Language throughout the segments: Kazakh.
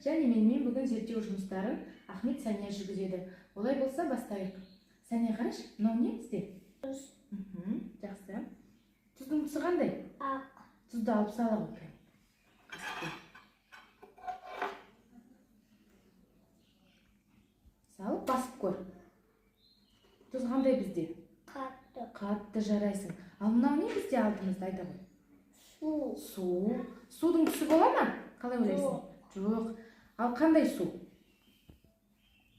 және менімен бүгін зерттеу жұмыстарын Ахмет Сәния жүргізеді. Олай болса бастайық. Сәния, қараш, мынау не бізде? Тұз. Жақсы. Тұздың түсі қандай? Ақ. Тұзды алып сала ғой. Салып басып көр. Тұз қандай бізде? Қатты. Қатты, жарайсың. Ал мынау не бізде алдымызда, айта ғой? Су. Су. Судың түсі бола ма? Қалай ойлайсың? Жоқ. Ал қандай су?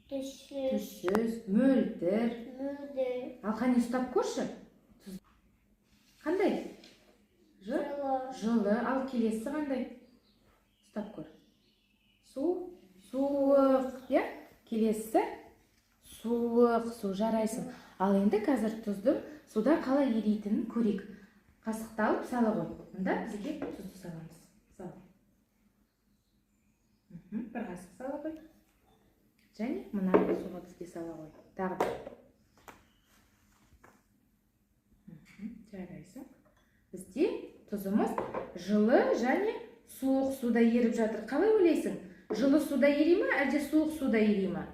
Түсіз. Түссіз, мөлдір. Мөлдір. Ал қане ұстап көрші? Қандай? Жылы. Жылы. Ал келесі қандай? Ұстап көр. Су. Суық. Я? Келесі? Суық. Су, жарайсың. Ал енді қазір тұздың суда қалай еритінін көрейік. Қасықты алып сала ғой. Мұнда бізге тұзды саламыз. Сал. Бір қасық сала ғой. Және мына суға бізге сала ғой. Тағы да. Жарайсың. Бізде тұзымыз жылы және суық суда еріп жатыр. Қалай ойлайсың? Жылы суда ери ма, әлде суық суда ери ма?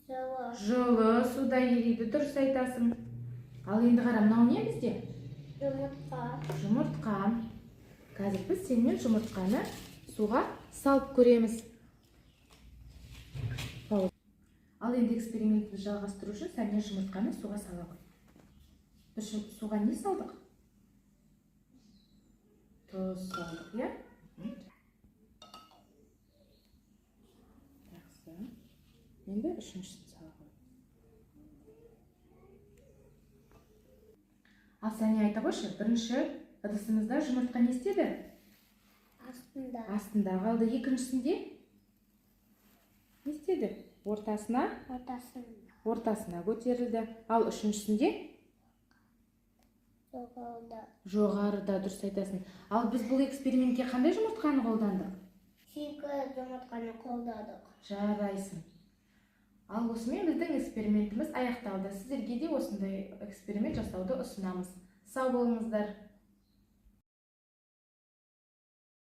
Жылы. Жылы суда ериді, дұрыс айтасың. Ал енді қара, мынау не бізде? Жұмыртқа. Жұмыртқа. Қазір біз сенімен жұмыртқаны суға салып көреміз. Ал енді экспериментімізді жалғастыру үшін Сәния жұмыртқаны суға сала ғой. Біз суға не салдық? Тұз салдық, иә? Жақсы. Енді үшіншісін сала ғой. Ал Сәния, айта қойшы, бірінші ыдысымызда жұмыртқа не істеді? Астында. Астында қалды. Екіншісінде не істеді? Ортасына көтерілді. Ал үшіншісінде жоғарыда, дұрыс айтасың. Ал біз бұл экспериментке қандай жұмыртқаны қолдандық? Шикі жұмыртқаны қолдадық. Жарайсың. Ал осымен біздің экспериментіміз аяқталды. Сіздерге де осындай эксперимент жасауды ұсынамыз. Сау болыңыздар.